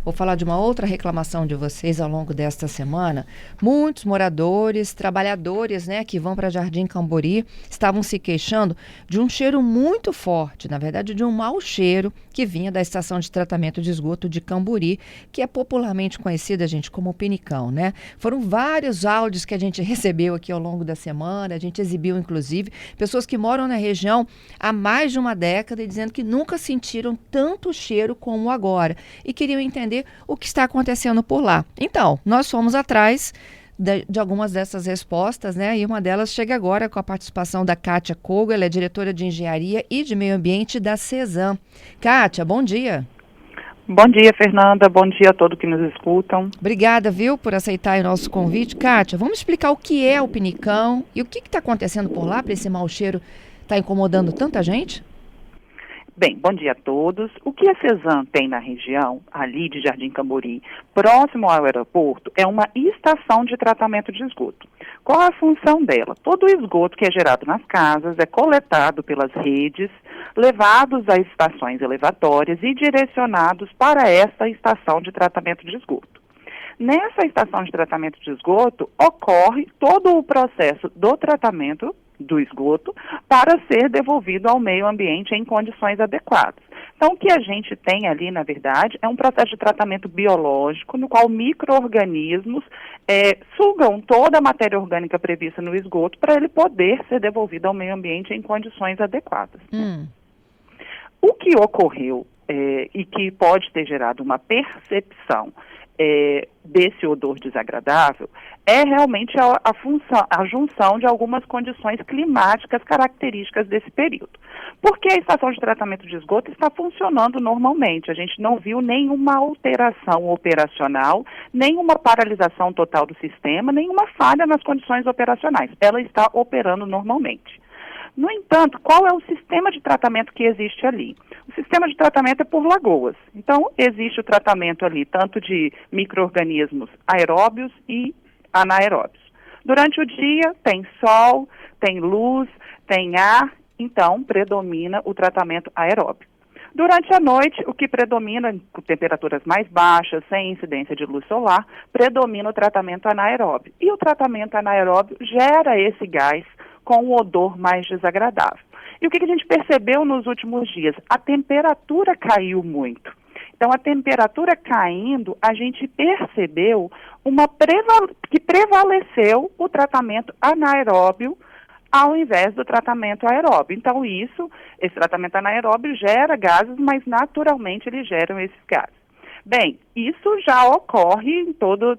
Vou falar de uma outra reclamação de vocês ao longo desta semana. Muitos moradores, trabalhadores, né, que vão para Jardim Camburi, estavam se queixando de um cheiro muito forte, na verdade de um mau cheiro que vinha da estação de tratamento de esgoto de Camburi, que é popularmente conhecida, gente, como Pinicão, né? Foram vários áudios que a gente recebeu aqui ao longo da semana, a gente exibiu, inclusive, pessoas que moram na região há mais de uma década e dizendo que nunca sentiram tanto cheiro como agora e queriam entender o que está acontecendo por lá. Então, nós fomos atrás de algumas dessas respostas, né? E uma delas chega agora com a participação da Kátia Kogo, ela é diretora de Engenharia e de Meio Ambiente da CESAM. Kátia, bom dia. Bom dia, Fernanda. Bom dia a todos que nos escutam. Obrigada, viu, por aceitar o nosso convite. Kátia, vamos explicar o que é o Pinicão e o que está acontecendo por lá para esse mau cheiro estar incomodando tanta gente? Bem, bom dia a todos. O que a CESAM tem na região, ali de Jardim Camburi, próximo ao aeroporto, é uma estação de tratamento de esgoto. Qual a função dela? Todo o esgoto que é gerado nas casas é coletado pelas redes, levados a estações elevatórias e direcionados para essa estação de tratamento de esgoto. Nessa estação de tratamento de esgoto, ocorre todo o processo do tratamento do esgoto para ser devolvido ao meio ambiente em condições adequadas. Então, o que a gente tem ali, na verdade, é um processo de tratamento biológico, no qual micro-organismos sugam toda a matéria orgânica prevista no esgoto para ele poder ser devolvido ao meio ambiente em condições adequadas. O que ocorreu e que pode ter gerado uma percepção desse odor desagradável é realmente a junção de algumas condições climáticas características desse período. Porque a estação de tratamento de esgoto está funcionando normalmente, a gente não viu nenhuma alteração operacional, nenhuma paralisação total do sistema, nenhuma falha nas condições operacionais. Ela está operando normalmente. No entanto, qual é o sistema de tratamento que existe ali? O sistema de tratamento é por lagoas. Então, existe o tratamento ali tanto de micro-organismos aeróbios e anaeróbios. Durante o dia, tem sol, tem luz, tem ar, então predomina o tratamento aeróbio. Durante a noite, o que predomina, com temperaturas mais baixas, sem incidência de luz solar, predomina o tratamento anaeróbio. E o tratamento anaeróbio gera esse gás com um odor mais desagradável. E o que a gente percebeu nos últimos dias? A temperatura caiu muito. Então, a temperatura caindo, a gente percebeu que prevaleceu o tratamento anaeróbio ao invés do tratamento aeróbio. Então, esse tratamento anaeróbio gera gases, mas naturalmente eles geram esses gases. Bem, isso já ocorre em todo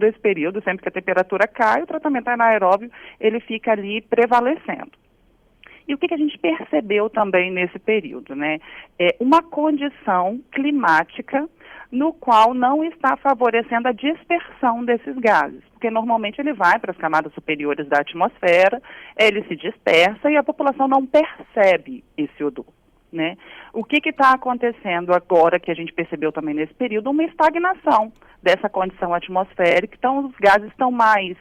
esse período, sempre que a temperatura cai, o tratamento anaeróbio ele fica ali prevalecendo. E o que a gente percebeu também nesse período, né? É uma condição climática no qual não está favorecendo a dispersão desses gases, porque normalmente ele vai para as camadas superiores da atmosfera, ele se dispersa e a população não percebe esse odor. Né? O que está acontecendo agora, que a gente percebeu também nesse período, uma estagnação dessa condição atmosférica, então os gases estão mais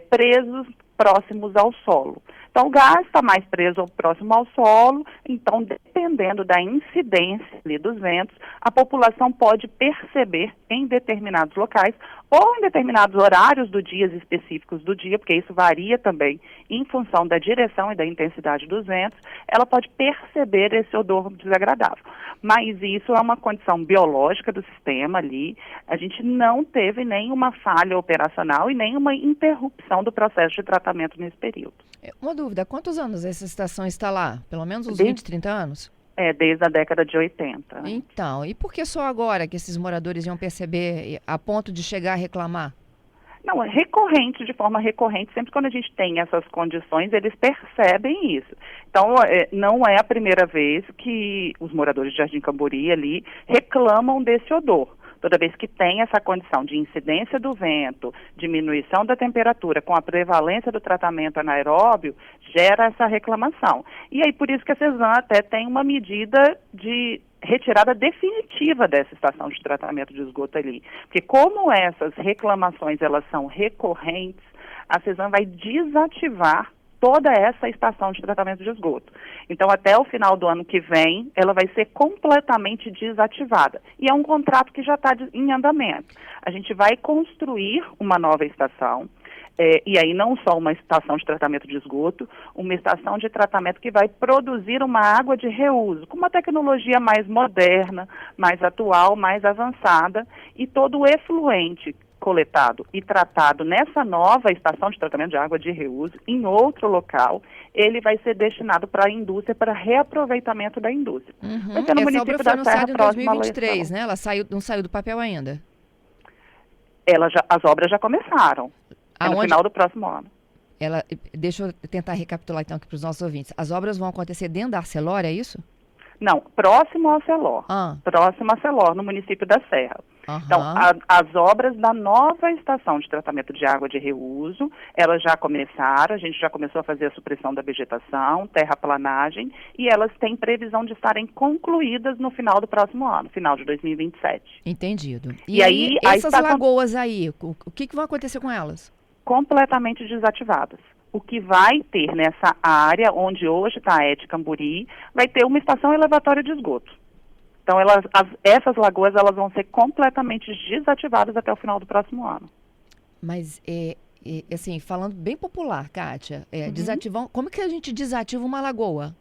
presos próximos ao solo. Então o gás está mais preso próximo ao solo, então dependendo da incidência ali dos ventos, a população pode perceber em determinados locais ou em determinados horários do dia específicos do dia, porque isso varia também em função da direção e da intensidade dos ventos, ela pode perceber esse odor desagradável. Mas isso é uma condição biológica do sistema ali, a gente não teve nenhuma falha operacional e nenhuma interrupção do processo de tratamento nesse período. Uma dúvida, há quantos anos essa estação está lá? Pelo menos uns 20, 30 anos? Desde a década de 80. Então, e por que só agora que esses moradores iam perceber a ponto de chegar a reclamar? Não, é recorrente, de forma recorrente, sempre quando a gente tem essas condições, eles percebem isso. Então, não é a primeira vez que os moradores de Jardim Camburi ali reclamam desse odor. Toda vez que tem essa condição de incidência do vento, diminuição da temperatura com a prevalência do tratamento anaeróbio, gera essa reclamação. E aí, por isso que a CESAM até tem uma medida de retirada definitiva dessa estação de tratamento de esgoto ali. Porque como essas reclamações elas são recorrentes, a CESAM vai desativar toda essa estação de tratamento de esgoto. Então, até o final do ano que vem, ela vai ser completamente desativada. E é um contrato que já está em andamento. A gente vai construir uma nova estação, e aí não só uma estação de tratamento de esgoto, uma estação de tratamento que vai produzir uma água de reuso, com uma tecnologia mais moderna, mais atual, mais avançada, e todo o efluente coletado e tratado nessa nova estação de tratamento de água de reuso, em outro local, ele vai ser destinado para a indústria, para reaproveitamento da indústria. Vai ser no Essa obra município foi da Serra, anunciada em próximo à 2023, Eleição. né? Ela não saiu do papel ainda. As obras já começaram. É no final do próximo ano. Deixa eu tentar recapitular então aqui para os nossos ouvintes. As obras vão acontecer dentro da Arcelor, é isso? Não, próximo ao Celor. Próximo a Celor, no município da Serra. Então, as obras da nova estação de tratamento de água de reuso, elas já começaram, a gente já começou a fazer a supressão da vegetação, terraplanagem, e elas têm previsão de estarem concluídas no final do próximo ano, final de 2027. Entendido. E aí essas lagoas aí, o que vai acontecer com elas? Completamente desativadas. O que vai ter nessa área onde hoje está a ET Camburi, vai ter uma estação elevatória de esgoto. Então, essas lagoas elas vão ser completamente desativadas até o final do próximo ano. Mas, assim, falando bem popular, Kátia, como que a gente desativa uma lagoa?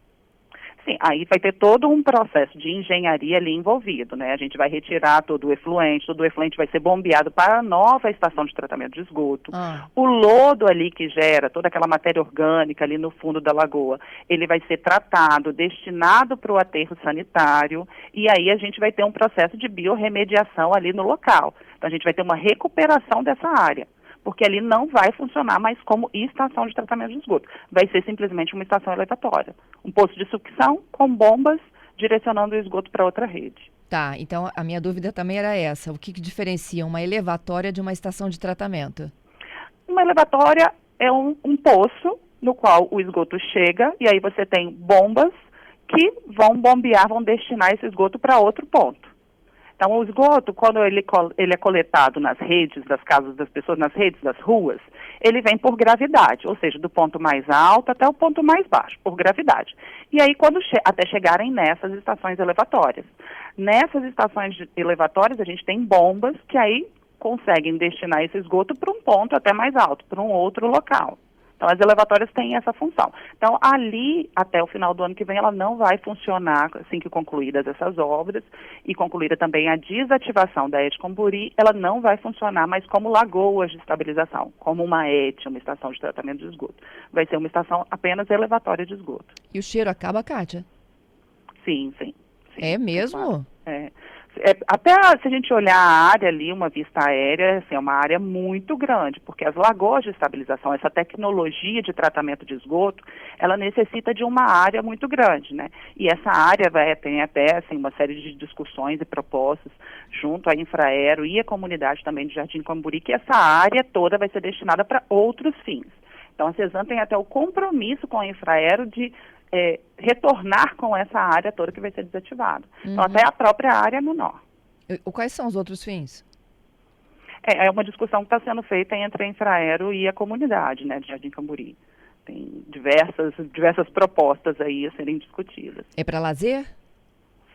Sim, aí vai ter todo um processo de engenharia ali envolvido, né? A gente vai retirar todo o efluente vai ser bombeado para a nova estação de tratamento de esgoto. O lodo ali que gera toda aquela matéria orgânica ali no fundo da lagoa, ele vai ser tratado, destinado para o aterro sanitário, e aí a gente vai ter um processo de biorremediação ali no local. Então a gente vai ter uma recuperação dessa área, porque ali não vai funcionar mais como estação de tratamento de esgoto. Vai ser simplesmente uma estação elevatória. Um poço de sucção com bombas direcionando o esgoto para outra rede. Tá, então a minha dúvida também era essa. O que diferencia uma elevatória de uma estação de tratamento? Uma elevatória é um poço no qual o esgoto chega e aí você tem bombas que vão bombear, vão destinar esse esgoto para outro ponto. Então, o esgoto, quando ele é coletado nas redes das casas das pessoas, nas redes das ruas, ele vem por gravidade, ou seja, do ponto mais alto até o ponto mais baixo, por gravidade. E aí, até chegarem nessas estações elevatórias. Nessas estações elevatórias, a gente tem bombas que aí conseguem destinar esse esgoto para um ponto até mais alto, para um outro local. Então, as elevatórias têm essa função. Então, ali, até o final do ano que vem, ela não vai funcionar assim que concluídas essas obras e concluída também a desativação da ET Camburi, ela não vai funcionar mais como lagoas de estabilização, como uma ET, uma estação de tratamento de esgoto. Vai ser uma estação apenas elevatória de esgoto. E o cheiro acaba, Kátia? Sim. É mesmo? Claro. Até se a gente olhar a área ali, uma vista aérea, assim, é uma área muito grande, porque as lagoas de estabilização, essa tecnologia de tratamento de esgoto, ela necessita de uma área muito grande, né? E essa área tem até assim, uma série de discussões e propostas junto à Infraero e à comunidade também de Jardim Camburi, que essa área toda vai ser destinada para outros fins. Então, a CESAM tem até o compromisso com a Infraero de retornar com essa área toda que vai ser desativada. Então, até a própria área menor. Quais são os outros fins? É uma discussão que está sendo feita entre a Infraero e a comunidade, né, de Jardim Camburi. Tem diversas propostas aí a serem discutidas. É para lazer?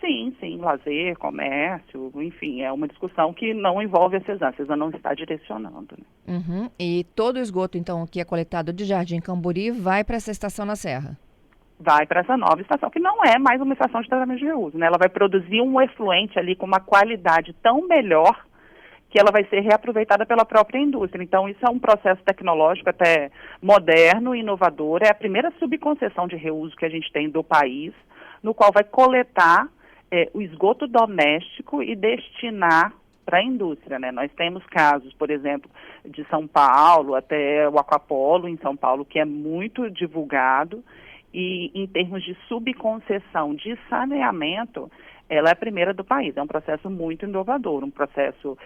Sim, lazer, comércio, enfim, é uma discussão que não envolve a CESAM. A CESAM não está direcionando. Né? E todo o esgoto, então, que é coletado de Jardim Camburi vai para essa estação na Serra? Vai para essa nova estação, que não é mais uma estação de tratamento de reuso, né? Ela vai produzir um efluente ali com uma qualidade tão melhor que ela vai ser reaproveitada pela própria indústria. Então, isso é um processo tecnológico até moderno, inovador. É a primeira subconcessão de reuso que a gente tem do país, no qual vai coletar o esgoto doméstico e destinar para a indústria, né? Nós temos casos, por exemplo, de São Paulo, até o Aquapolo em São Paulo, que é muito divulgado, e em termos de subconcessão de saneamento, ela é a primeira do país. É um processo muito inovador, um processo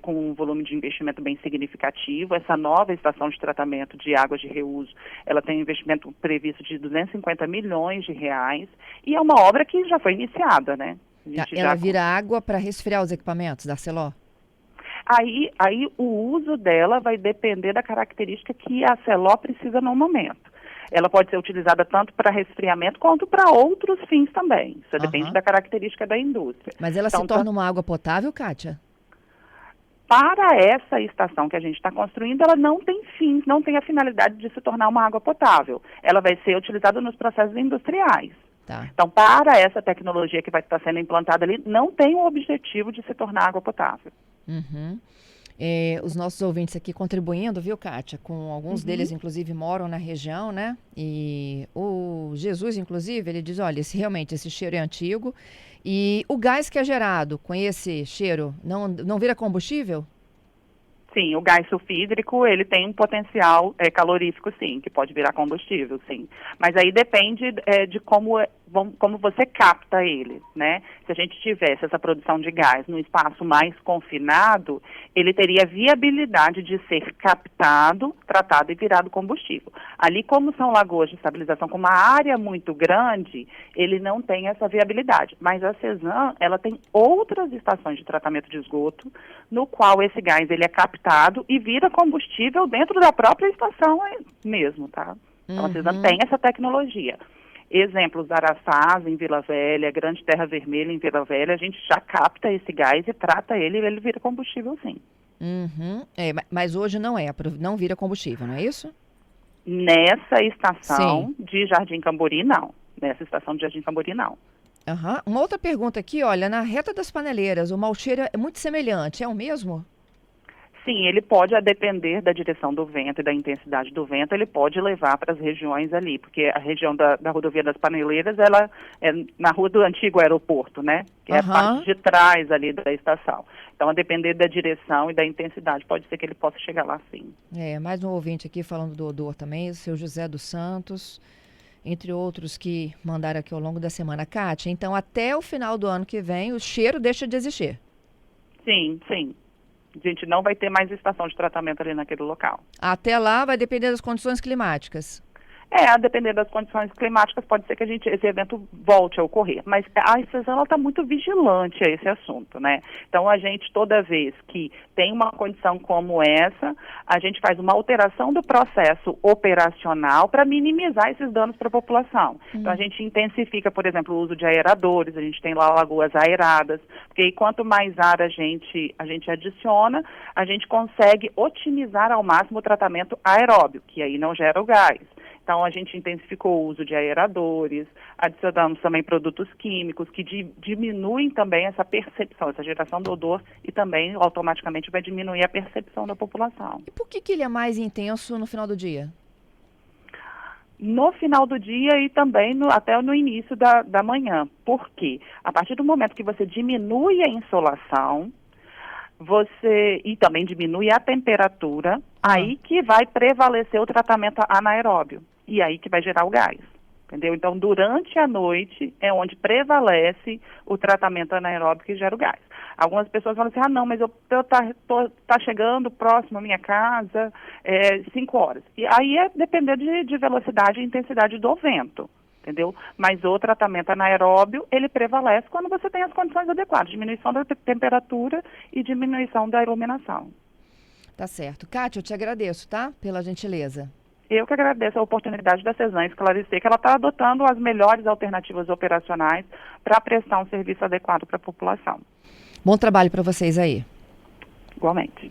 com um volume de investimento bem significativo. Essa nova estação de tratamento de águas de reuso, ela tem um investimento previsto de 250 milhões de reais e é uma obra que já foi iniciada, né? Ela vira água para resfriar os equipamentos da Arcelor? Aí o uso dela vai depender da característica que a Arcelor precisa no momento. ela pode ser utilizada tanto para resfriamento quanto para outros fins também. Isso depende da característica da indústria. Mas ela se torna uma água potável, Kátia? Para essa estação que a gente está construindo, ela não tem fins, não tem a finalidade de se tornar uma água potável. Ela vai ser utilizada nos processos industriais. Tá. Então, para essa tecnologia que vai estar sendo implantada ali, não tem o objetivo de se tornar água potável. Os nossos ouvintes aqui contribuindo, viu, Kátia? Com alguns deles, inclusive, moram na região, né? E o Jesus, inclusive, ele diz, olha, realmente esse cheiro é antigo e o gás que é gerado com esse cheiro não vira combustível? Sim, o gás sulfídrico, ele tem um potencial calorífico, sim, que pode virar combustível, sim. Mas aí depende de como você capta ele, né? Se a gente tivesse essa produção de gás num espaço mais confinado, ele teria viabilidade de ser captado, tratado e virado combustível. Ali, como são lagoas de estabilização com uma área muito grande, ele não tem essa viabilidade. Mas a Cesan, ela tem outras estações de tratamento de esgoto, no qual esse gás ele é captado e vira combustível dentro da própria estação mesmo, tá? Então a Cesan tem essa tecnologia. Exemplos da Araçás, em Vila Velha, Grande Terra Vermelha, em Vila Velha, a gente já capta esse gás e trata ele e ele vira combustível, sim. Mas hoje não vira combustível, não é isso? Nessa estação de Jardim Cambori, não. Nessa estação de Jardim Cambori, não. Uma outra pergunta aqui, olha, na Reta das Paneleiras, o mau cheiro é muito semelhante, é o mesmo? Sim, ele pode, a depender da direção do vento e da intensidade do vento, ele pode levar para as regiões ali, porque a região da rodovia das Paneleiras, ela é na rua do antigo aeroporto, né? Que é a parte de trás ali da estação. Então, a depender da direção e da intensidade, pode ser que ele possa chegar lá, sim. Mais um ouvinte aqui falando do odor também, o seu José dos Santos, entre outros que mandaram aqui ao longo da semana. Kátia, então até o final do ano que vem, o cheiro deixa de existir? Sim, sim. A gente não vai ter mais estação de tratamento ali naquele local. Até lá vai depender das condições climáticas? A depender das condições climáticas, pode ser que esse evento volte a ocorrer. Mas a Cesan está muito vigilante a esse assunto, né? Então, a gente, toda vez que tem uma condição como essa, a gente faz uma alteração do processo operacional para minimizar esses danos para a população. Então, a gente intensifica, por exemplo, o uso de aeradores, a gente tem lá lagoas aeradas, porque aí, quanto mais ar a gente adiciona, a gente consegue otimizar ao máximo o tratamento aeróbio, que aí não gera o gás. Então, a gente intensificou o uso de aeradores, adicionamos também produtos químicos que diminuem também essa percepção, essa geração do odor e também automaticamente vai diminuir a percepção da população. E por que ele é mais intenso no final do dia? No final do dia e também até no início da manhã. Por quê? A partir do momento que você diminui a insolação, e também diminui a temperatura, aí que vai prevalecer o tratamento anaeróbio. E aí que vai gerar o gás, entendeu? Então, durante a noite é onde prevalece o tratamento anaeróbio que gera o gás. Algumas pessoas falam assim, não, mas tá chegando próximo à minha casa, 5 horas. E aí é depender de velocidade e intensidade do vento, entendeu? Mas o tratamento anaeróbio, ele prevalece quando você tem as condições adequadas, diminuição da temperatura e diminuição da iluminação. Tá certo. Kátia, eu te agradeço, tá? Pela gentileza. Eu que agradeço a oportunidade da Cesan esclarecer que ela está adotando as melhores alternativas operacionais para prestar um serviço adequado para a população. Bom trabalho para vocês aí. Igualmente.